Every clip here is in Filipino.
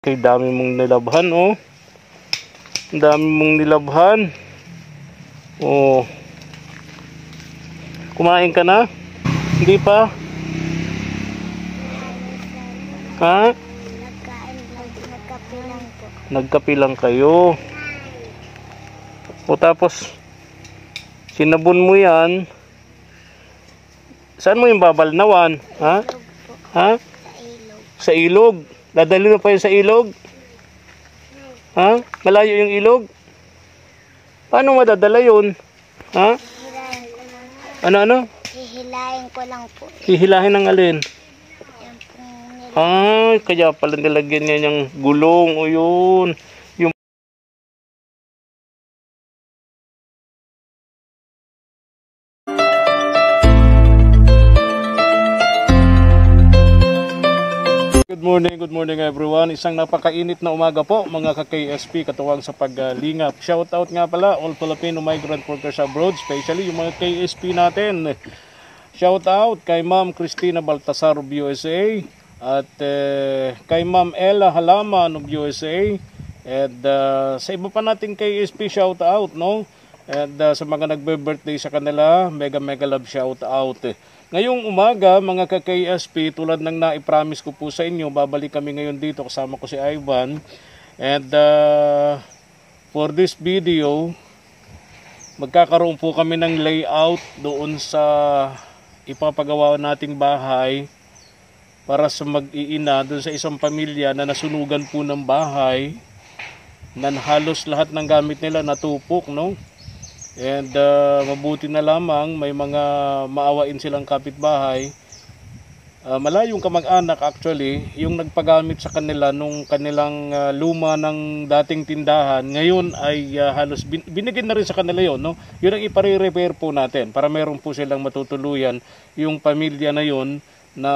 Kay dami mong nilabhan, oh. Ang dami mong nilabhan. Oh. Kumain ka na? Hindi pa? Ha? Nagkape lang po. Nagkape lang kayo. O tapos, sinabon mo yan. Saan mo yung babalnawan? Ha? Ha? Sa ilog. Dadali mo pa yun sa ilog? Ha? Malayo yung ilog? Paano madadala yun? Ha? Ano? Hihilahin ko lang po. Hihilahin ng alin? Yan po. Ay, kaya pala nilagyan niya yung gulong. O yun. Yung... Good morning everyone. Isang napakainit na umaga po mga ka-KSP katuwang sa paglingap. Shoutout nga pala all Filipino migrant workers abroad, especially yung mga KSP natin. Shoutout kay Ma'am Cristina Baltasar of USA at kay Ma'am Ella Halaman of USA and sa iba pa nating KSP shoutout, no? And sa mga nagbe-birthday sa kanila, mega love shoutout. Ngayong umaga, mga ka-KSP, tulad ng naipromise ko po sa inyo, babalik kami ngayon dito, kasama ko si Ivan. And for this video, magkakaroon po kami ng layout doon sa ipapagawa nating bahay para sa mag-iina, doon sa isang pamilya na nasunugan po ng bahay, na halos lahat ng gamit nila natupok, no? And mabuti na lamang may mga maawain silang kapitbahay, malayong kamag-anak actually, yung nagpagamit sa kanila nung kanilang luma ng dating tindahan. Ngayon ay halos binigyan na rin sa kanila yon, no? Yun ang ipare-repair po natin para meron po silang matutuluyan yung pamilya na yon, na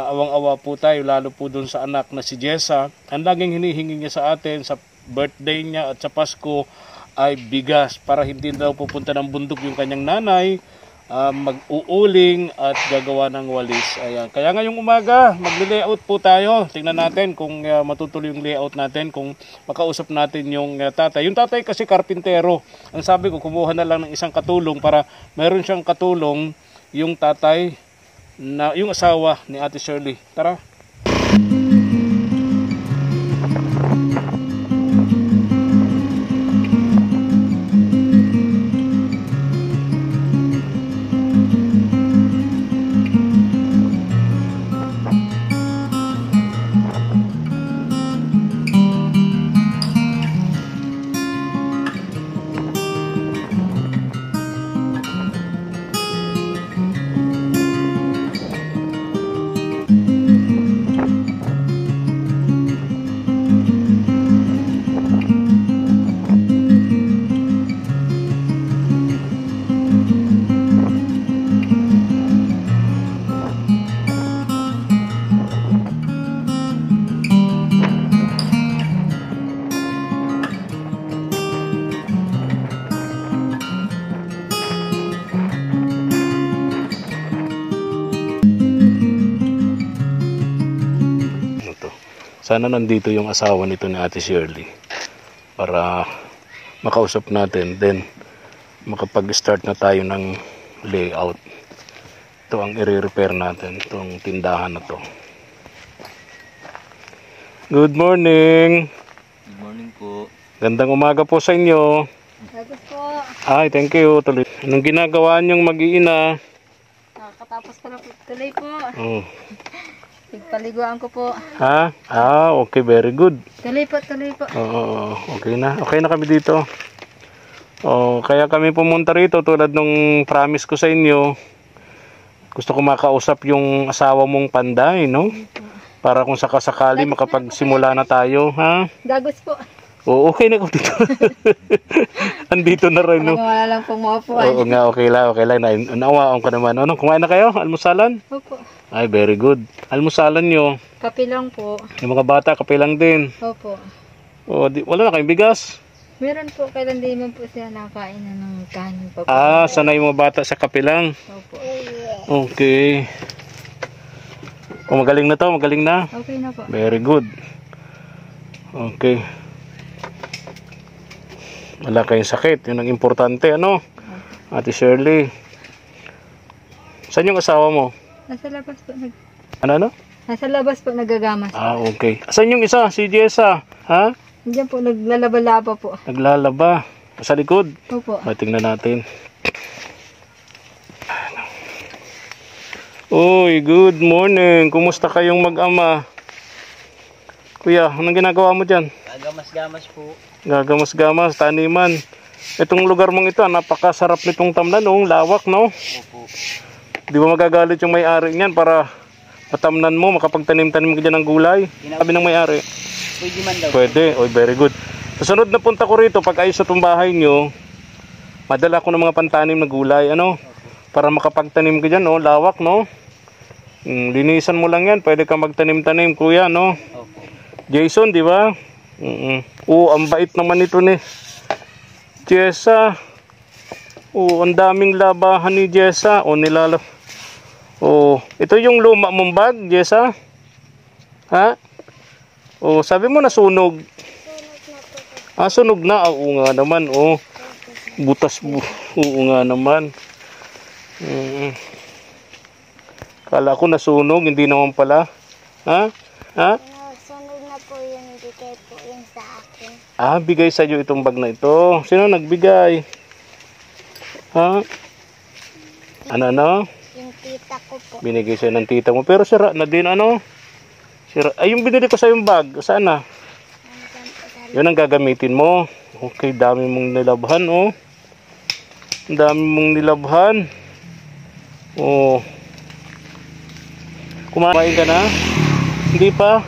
awang-awa po tayo, lalo po dun sa anak na si Jessa. Ang laging hinihingi niya sa atin sa birthday niya at sa Pasko ay bigas para hindi daw pupunta ng bundok yung kanyang nanay, mag-uuling at gagawa ng walis. Ayan. Kaya ngayong umaga, mag-layout po tayo. Tingnan natin kung matutuloy yung layout natin, kung makausap natin yung tatay. Yung tatay kasi karpintero. Ang sabi ko, kumuha na lang ng isang katulong para meron siyang katulong yung tatay, na yung asawa ni Ate Shirley. Tara. Sana nandito yung asawa nito ni Ate Shirley para makausap natin, then makapag-start na tayo ng layout. Ito ang i-repair natin, itong tindahan na to. Good morning! Good morning po. Gandang umaga po sa inyo. Tapos po. Ay, thank you. Tuloy. Anong ginagawa niyong mag-iina? Nakakatapos ko na po. Tuloy po. Oh. Pagpaliguan ko po. Ha? Okay, very good. Tuloy po. Oo, okay na. Okay na kami dito. Kaya kami pumunta rito tulad nung promise ko sa inyo. Gusto ko makausap yung asawa mong Panday, no? Para kung sakasakali makapagsimula na tayo, ha? Gagos po. Oo, okay na ko dito. Andito na rin, no? Wala lang pong maupuan. Oo nga, okay lang. Naawaan ko naman. Ano, kumain na kayo? Almusalan? Opo. Ay, very good. Almusalan nyo. Kape lang po. Yung mga bata, kape lang din. Opo. Wala na kayong bigas? Meron po, kailan di man po siya nakain na ng kanin pa po. Sanay yung mga bata sa kape lang. Opo. Okay. Magaling na to, magaling na. Okay na po. Very good. Okay. Wala kayong sakit. Yun ang importante, ano? Ate Shirley. Saan yung asawa mo? Nasa labas po. Ano? Nasa labas po nagagamas. Okay. Saan yung isa? Si Jessa? Ha? Diyan po, naglalaba-laba po. Naglalaba. Sa likod? Opo. Tingnan natin. Uy, good morning. Kumusta kayong mag-ama? Kuya, anong ginagawa mo dyan? Gagamas-gamas po. Gagamas-gamas, taniman. Itong lugar mong ito, napakasarap nitong tamnan, oh. Lawak, no? Opo. Di ba magagalit yung may-ari niyan para matamnan mo, makapagtanim-tanim ka dyan ng gulay? Sabi ng may-ari. Pwede man daw. Pwede. Oy, very good. Susunod na punta ko rito, pag ayos sa itong bahay nyo, madala ko ng mga pantanim na gulay, ano? Para makapagtanim ka dyan, oh. Lawak, no? Linisan mo lang yan, pwede ka magtanim-tanim, kuya, no? Opo. Jason, di ba? Ang bait naman ito ni Jessa. Ang daming labahan ni Jessa. Ito yung luma mong bag, Jessa? Ha? Sabi mo nasunog. Sunog na. Oo nga naman, Butas. Oo nga naman. Kala ko nasunog, hindi naman pala. Ha? Sunod na po yun, bigay po yun sa akin. Bigay sa iyo itong bag na ito. Sino nagbigay? Ha? Ano? Yung tita ko po. Binigay sa'yo ng tita mo. Pero sira na din, ano? Sira. Yung binili ko sa yung bag. Saan na? Yun ang gagamitin mo. Okay, dami mong nilabhan, oh. Ang dami mong nilabhan. Kumain ka na? Hindi pa?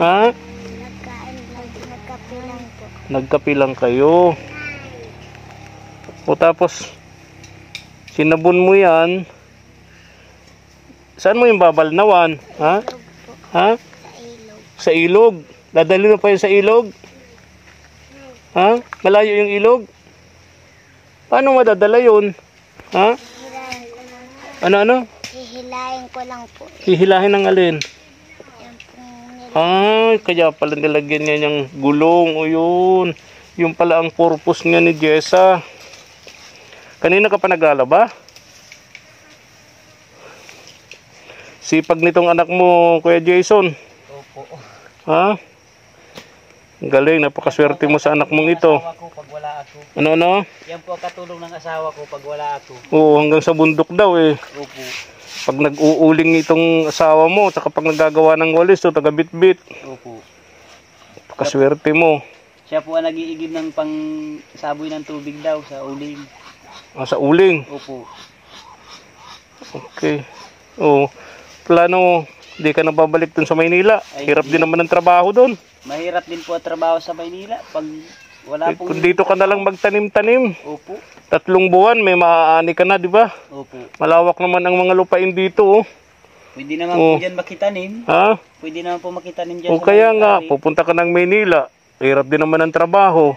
Ha? Nagkape lang po. Nagkape lang kayo. Tapos sinabon mo yan. Saan mo yung babalnawan? Ha? Ha? Sa ilog. Dadali mo pa yun sa ilog? Ha? Malayo yung ilog? Paano madadala yun? Ha? Ano? Hihilahin ko lang po. Hihilahin ng alin? Yan po Kaya pala nilagyan niya ng gulong. O yun. Yung pala ang purpose niya ni Jessa. Kanina ka pa naglalaba? Sipag nitong anak mo, Kuya Jason. Opo. Ha? Galing, napakaswerte mo sa anak mong ito. Asawa ko pag wala ako. Ano? Yan po ang katulong ng asawa ko pag wala ako. Hanggang sa bundok daw eh. Opo. Pag nag-uuling itong asawa mo, saka pag naggagawa ng walis, taga bit-bit. Opo. Napakaswerte mo. Siya po ang nag-iigib ng pang saboy ng tubig daw sa uling. Sa uling. Opo. Okay. Plano, di ka na babalik dun sa Maynila. Hirap din naman ang trabaho dun. Mahirap din po ang trabaho sa Maynila pag wala pong... Kung dito ka na lang magtanim-tanim, Opo. 3 buwan, may maaani ka na, di ba? Opo. Malawak naman ang mga lupain dito, oh. Pwede naman po dyan makitanim. Ha? Pwede naman po makitanim dyan sa Kaya nga, Maynila. pupunta ka ng Maynila. Hirap din naman ang trabaho.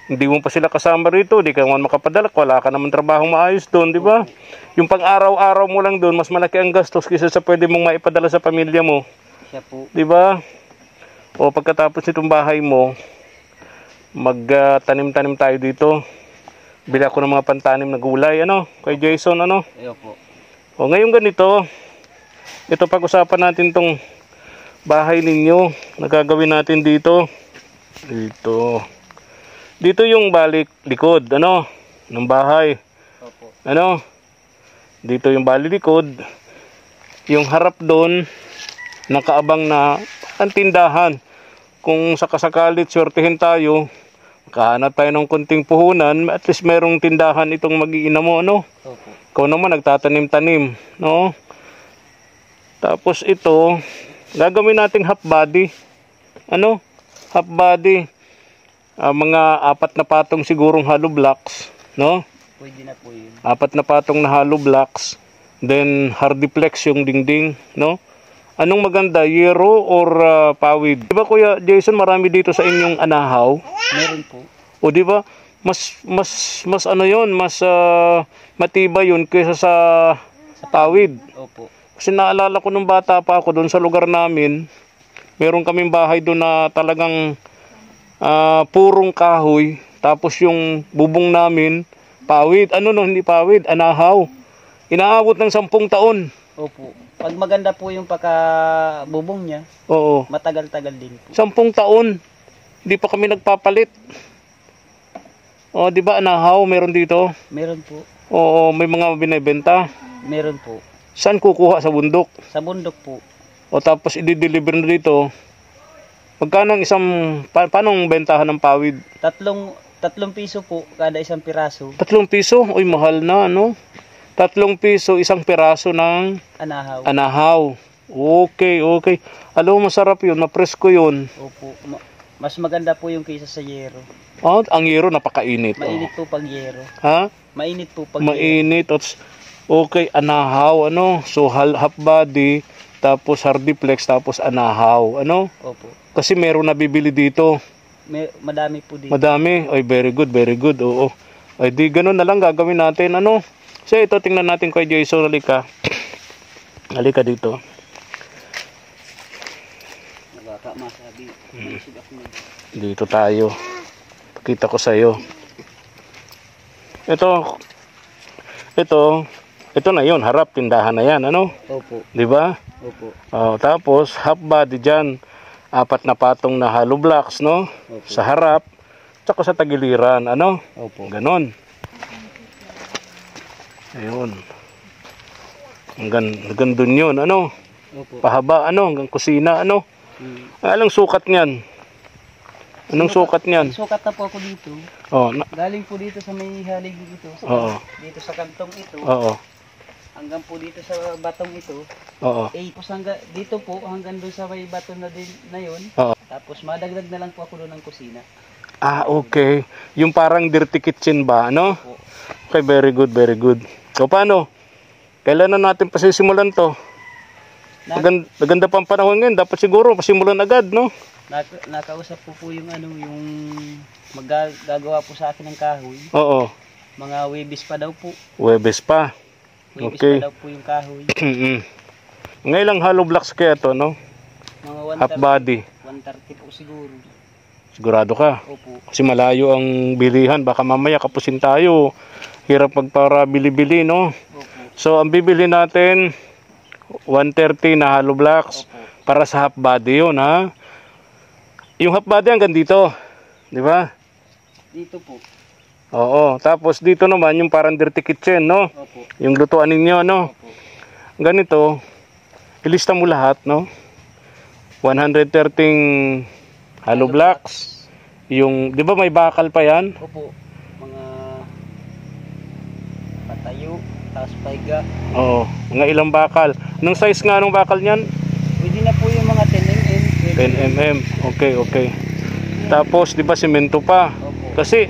Hindi mo pa sila kasama rito, di ka naman makapadala, wala ka naman trabaho maayos doon, di ba? Yung pang-araw-araw mo lang doon, mas malaki ang gastos kaysa sa pwede mong maipadala sa pamilya mo. Siya po. Di ba? Pagkatapos nitong bahay mo, magtanim-tanim tayo dito. Bili ako ng mga pantanim na gulay, ano? Kay Jason, ano? Opo. Ngayon ganito, ito pag-usapan natin tong bahay ninyo. Nagagawin natin dito. Dito yung balik likod, ano? Ng bahay. Opo. Ano? Dito yung balik likod. Yung harap doon, nakaabang na ang tindahan. Kung sakasakalit, swertihin tayo, makahanap tayo ng konting puhunan, at least merong tindahan itong mag-iina mo, ano? Opo. Ikaw naman, nagtatanim-tanim, no? Tapos ito, gagawin nating half body. Ano? Half body. Mga 4 na patong sigurong hollow blocks, no? Pwede na po yun. 4 na patong na hollow blocks. Then, hardiplex yung dingding, no? Anong maganda, yero or pawid? Di ba Kuya Jason, marami dito sa inyong anahaw? Meron po. O di ba, mas ano yon, mas matibay yun kaysa sa pawid. Opo. Kasi naalala ko nung bata pa ako doon sa lugar namin, Meron kaming bahay doon na talagang purong kahoy. Tapos yung bubong namin, pawid. Ano no, hindi pawid, anahaw. Inaabot ng 10 taon. Opo. Pag maganda po yung pagkabubong niya, Oo. matagal-tagal din po. 10 taon. Hindi pa kami nagpapalit. O, di ba anahaw meron dito? Meron po. Oo, may mga binibenta. Meron po. Saan kukuha? Sa bundok? Sa bundok po. O tapos i-deliver na dito. Magkano ang isang, paano ang bentahan ng pawid? 3 piso po kada isang piraso. 3 piso? Uy, mahal na, no? 3 piso, isang piraso ng Anahaw. anahaw. Okay, okay. Alam mo, masarap yun, mapresko yun. Opo. Mas maganda po yung kaysa sa yero. Oh, ang yero, napakainit. Mainit po pag yero. Ha? Mainit po pag yero. Mainit. Okay, anahaw, ano? So, half body, tapos hardiplex, tapos anahaw, ano? Opo. Kasi meron nabibili dito. Madami po dito. Madami. Ay, very good, very good. Oo. Ay, di ganun na lang gagawin natin, ano? So, ito, tingnan natin kay Jason. Halika. Halika dito. Baka masabi. Dito tayo. Pakita ko sa iyo. Ito na 'yon, harap tindahan na 'yan, ano? Opo. 'Di ba? Opo. Oh, tapos half body diyan, 4 na patong na hollow blocks, no? Opo. Sa harap, tsaka sa tagiliran, ano? Opo. Ganon. Ayun. Hanggang dun yun, ano? Opo. Pahaba, ano? Hanggang kusina, ano? Alang sukat niyan? Anong sukat niyan? Sukat na po ako dito. Oh, Galing po dito sa may haligi ito. Oo. Dito sa kantong ito. oo. Hanggang po dito sa batong ito. Oo. Tapos dito po hanggang doon sa may bato na din na yun. Oo. Tapos madagdag na lang po ako doon ng kusina. Ah, okay. Yung parang dirty kitchen ba, ano? Opo. Okay, very good, very good. So, paano? Kailan na natin pasisimulan to? Maganda pang panahon ngayon. Dapat siguro pasimulan agad, no? Nakausap po yung yung maggagawa po sa akin ng kahoy. Oo. Mga Webis pa daw po. Webes pa. Webis Okay. pa daw po yung kahoy. Ngailang hollow blocks kaya to, no? Mga Half body. 130 po siguro. Sigurado ka? Opo. Kasi malayo ang bilihan. Baka mamaya kapusin tayo. Hirap magpara bili-bili, no? Opo. So, ang bibili natin, 130 na hollow blocks. Opo. Para sa half body yun, ha? Yung half body hanggang dito. Di ba? Dito po. Oo. Tapos dito naman, yung parang dirty kitchen, no? Opo. Yung lutuan ninyo, no? Opo. Ganito, ilista mo lahat, no? 130 hollow blocks. Yung, di ba may bakal pa yan? Opo. Mga patayo, tapos paiga. Oo. Mga ilang bakal. Anong size nga ng bakal niyan? Pwede na po yung mga 10 mm. 10 mm. Okay, okay. Tapos, di ba, semento pa? Opo. Kasi,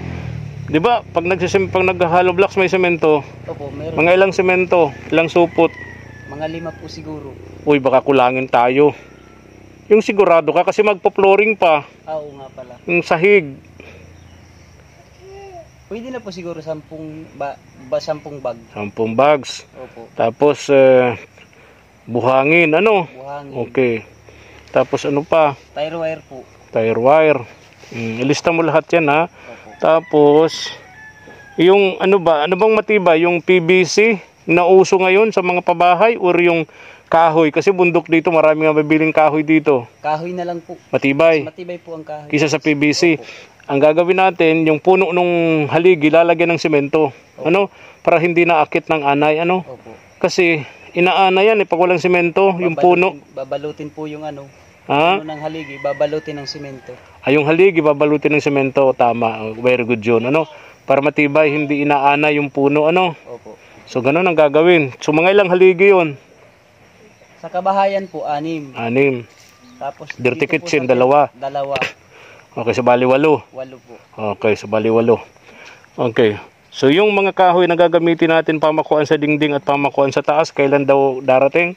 di ba, pag nag-hollow blocks may semento, Opo, meron. mga ilang semento, ilang supot. Mga 5 po siguro. Uy, baka kulangin tayo. Yung sigurado ka kasi magpo-flooring pa. Oo nga pala. Yung sahig. Pwede na po siguro 10 bag. 10 bags. Opo. Tapos, buhangin, ano? Buhangin. Okay. Tapos ano pa? Tire wire po. Tire wire. Ilista mo lahat yan, ha? Opo. Tapos, yung ano bang matibay? Yung PVC na uso ngayon sa mga pabahay or yung kahoy? Kasi bundok dito, marami nga mabiling kahoy dito. Kahoy na lang po. Matibay. Matibay po ang kahoy. Kisa sa PVC. Opo. Ang gagawin natin, yung puno nung haligi, lalagyan ng semento. Opo. Ano? Para hindi naakit ng anay, ano? Opo. Kasi inaana yan, pag walang semento, yung puno. Babalutin po yung Ha? ng haligi, babalutin ng simento. Ay, yung haligi, babalutin ng semento. Tama. Very good yun, ano? Para matibay, hindi inaana yung puno, ano? Opo. So, ganun ang gagawin. So, mga ilang haligi yun? Sa kabahayan po, 6. 6. Tapos Dirty dito po kitchen, sa- 2. Dalawa. Okay, sa bali 8. 8 po. Okay, sa bali 8. Okay. So, yung mga kahoy na gagamitin natin pamakuan sa dingding at pamakuan sa taas, kailan daw darating?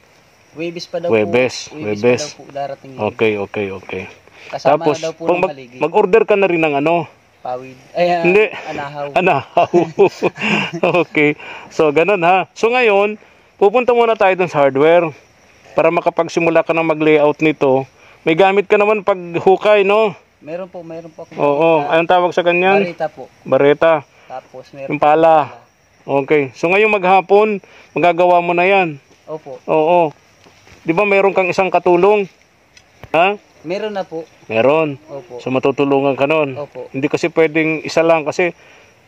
Webis pa daw Webes, po. Webes. Pa daw po darating yun. Okay, okay, okay. Kasama Tapos, na daw po kung ng haligi. mag-order ka na rin ng ano? Pawid. Ay, Hindi. anahaw. Anahaw. Okay. So, ganun ha. So, ngayon, pupunta muna tayo dun sa hardware para makapagsimula ka ng mag-layout nito. May gamit ka naman pag hukay, no? Meron po ako. Oo. Anong tawag sa ganyan? Barita po. Bareta. Tapos Yung meron pala. Okay. So ngayong maghapon, magagawa mo na yan. Opo. Oo. Di ba meron kang isang katulong? Ha? Meron na po. Meron. Opo. So matutulungan ka nun. Opo. Hindi kasi pwedeng isa lang kasi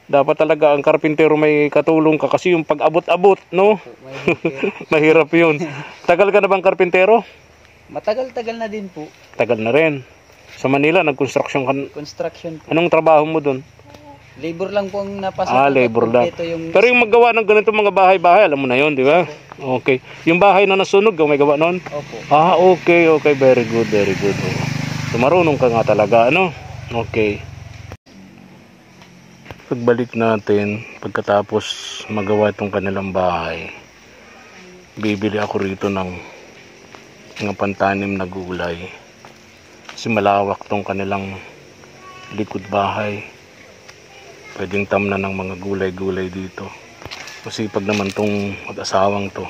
dapat talaga ang karpintero may katulong ka kasi yung pag-abot-abot, no? Opo. May Mahirap yun. Tagal ka na bang karpintero? Matagal-tagal na din po. Tagal na rin. Sa Manila, nag-construction ka. Construction po. Anong trabaho mo dun? Labor lang po ang napasok. Labor lang. Ito yung... Pero yung maggawa ng ganito mga bahay-bahay, alam mo na yun, di ba? Okay. Yung bahay na nasunog, may gawa nun? Opo. Okay. Very good. So, marunong ka nga talaga, ano? Okay. Pagbalik natin, pagkatapos magawa itong kanilang bahay, bibili ako rito ng mga pantanim na gulay. Kasi malawak tong kanilang likod bahay. Pwedeng tamnan ng mga gulay-gulay dito. Masipag naman tong mag-asawang to.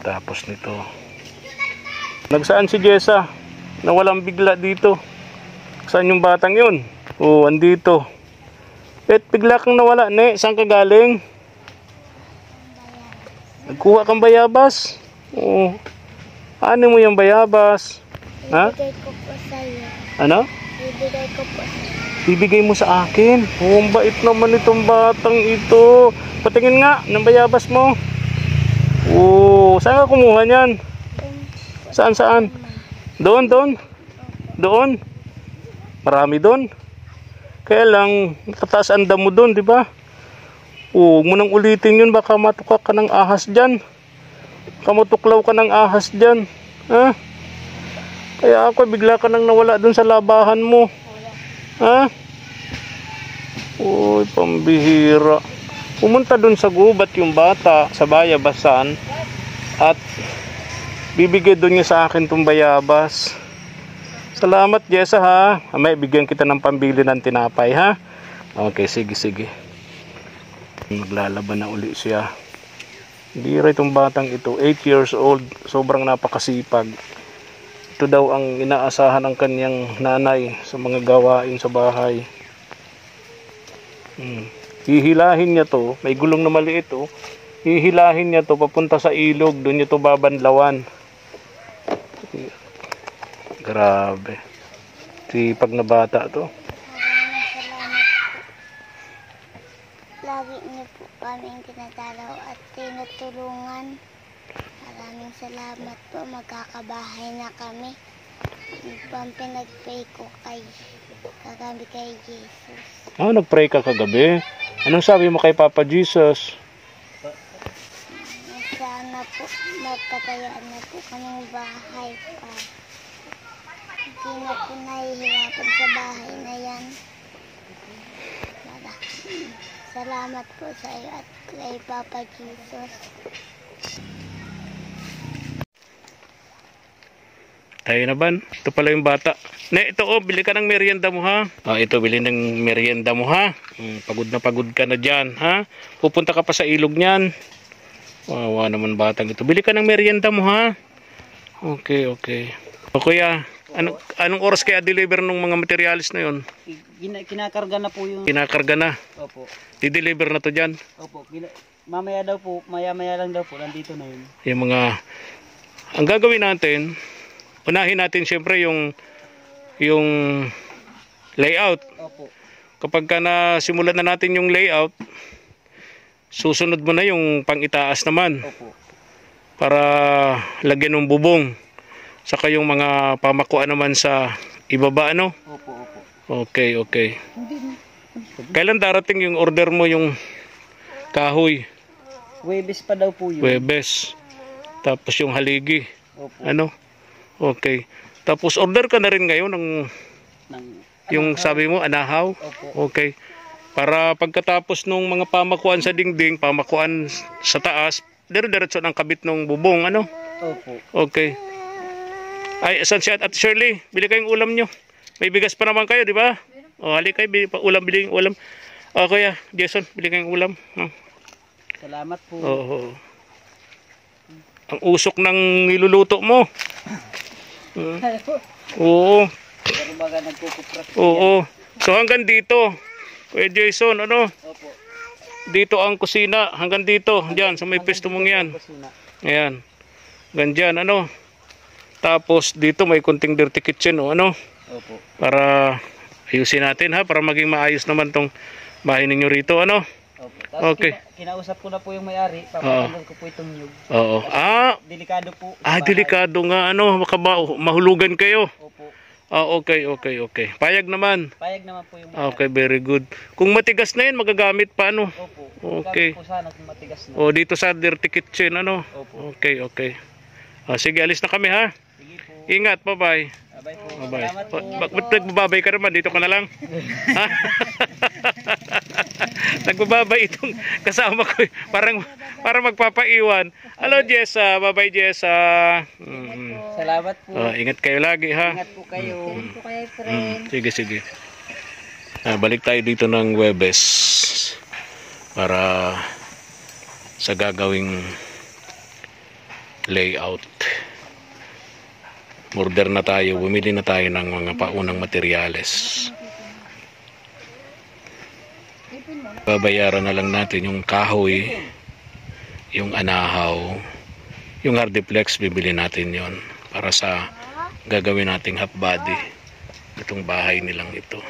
Tapos nito. Nagsaan si Jessa? Nawalang bigla dito. Saan yung batang yun? Andito. Bigla kang nawala, ne? Saan ka galing? Nagkuha kang bayabas? Ano mo yung bayabas? Ha? Ibigay ko po sa iyo. Ano? Ibigay ko po sa iyo. Bibigay mo sa akin. Ang bait naman itong batang ito. Patingin nga ng bayabas mo. Saan ka kumuha niyan? Saan? Doon? Marami doon. Kaya lang, tataas ang damo doon, di ba? Huwag mo nang ulitin yun, baka matukak ka ng ahas dyan. Kamutuklaw ka ng ahas dyan. Ha? Kaya ako, bigla ka nang nawala doon sa labahan mo. Ha? Pambihira. Pumunta doon sa gubat yung bata sa bayabasan at bibigay doon niya sa akin itong bayabas. Salamat, Jessa, ha? May bigyan kita ng pambili ng tinapay, ha? Okay, sige. Maglalaban na uli siya. Bira itong batang ito, 8 years old, sobrang napakasipag. Ito daw ang inaasahan ng kanyang nanay sa mga gawain sa bahay. Hihilahin niya to, may gulong na maliit oh. Hihilahin niya to papunta sa ilog, doon niya to babanlawan. Grabe. Sipag na bata to. Lagi niyo po kaming tinatalaw at tinutulungan. Maraming salamat po. Magkakabahay na kami. Yung pinag-pray ko kagabi kay Jesus. Nag-pray ka kagabi? Anong sabi mo kay Papa Jesus? Sana po magpatayaan na po kaming bahay pa. Hindi na po nahihirapan sa bahay na yan. Salamat po sa iyo at kay Papa Jesus. Tayo na ban? Ito pala yung bata. Ito bili ka ng merienda mo, ha? Ito, bili ng merienda mo, ha? Pagod ka na dyan, ha? Pupunta ka pa sa ilog niyan. Wawa naman batang ito. Bili ka ng merienda mo, ha? Okay. O kuya, anong oras kaya deliver ng mga materialis na yun? Kinakarga na po yung... Kinakarga na? Opo. Di-deliver na to dyan? Opo. Mamaya daw po, maya lang daw po, nandito na yun. Yung mga... Ang gagawin natin, unahin natin siyempre yung layout. Opo. Kapag ka nasimulan na natin yung layout, susunod mo na yung pang-itaas naman. Opo. Para lagyan ng bubong. Saka yung mga pamakuan naman sa ibaba, ano? Opo. Okay. Kailan darating yung order mo yung kahoy? Huwebes pa daw po yun. Huwebes. Tapos yung haligi. Opo. Ano? Okay. Tapos order ka na rin ngayon ng yung sabi mo, anahaw? Opo. Okay. Para pagkatapos nung mga pamakuan sa dingding, pamakuan sa taas, dire-diretso ng kabit ng bubong, ano? Opo. Okay. Ay, saan siya? At Shirley, bili kayong ulam nyo. May bigas pa naman kayo, di ba? Hali kayo, bili yung ulam. Kuya, Jason, bili kayong ulam. Salamat po. Oo. Ang usok ng niluluto mo. Oo. Pero baga nagkukupras. Oo. So hanggang dito. Kuya Jason, ano? Opo. Dito ang kusina. Hanggang dito. Diyan, sa may pesto mong yan. Kusina. Ayan. Ganyan, ano? Tapos dito may kunting dirty kitchen, o ano? Opo. Para ayusin natin, ha? Para maging maayos naman tong bahay ninyo rito, ano? Opo. Tapos Okay. kinausap ko na po yung may-ari. Papatanggal ko po itong nyug. Oo. Delikado po. Delikado nga, ano? Baka mahulugan kayo. Opo. Okay. Payag naman. Payag naman po yung may-ari. Okay, very good. Kung matigas na yun, magagamit pa, ano? Opo. Okay. Gamit po sana kung matigas na. O, dito sa dirty kitchen, ano? Opo. Okay. Sige, alis na kami, ha? Sige po. Ingat, bye-bye. Bye po. Bye-bye. Salamat po. Ba't nagbababay ka naman? Dito ka na lang? Ha? Nagbababay itong kasama ko. Para magpapaiwan. Hello, Jessa. Bye-bye, Jessa. Salamat po. Ingat kayo lagi, ha? Ingat po kayo. Ganun po kayo, friend. Sige. Balik tayo dito ng Huwebes para sa gagawing layout. Order na tayo, bumili na tayo ng mga paunang materyales. Babayaran na lang natin yung kahoy, yung anahaw, yung hardiplex, bibili natin yon para sa gagawin nating half body itong bahay nilang ito.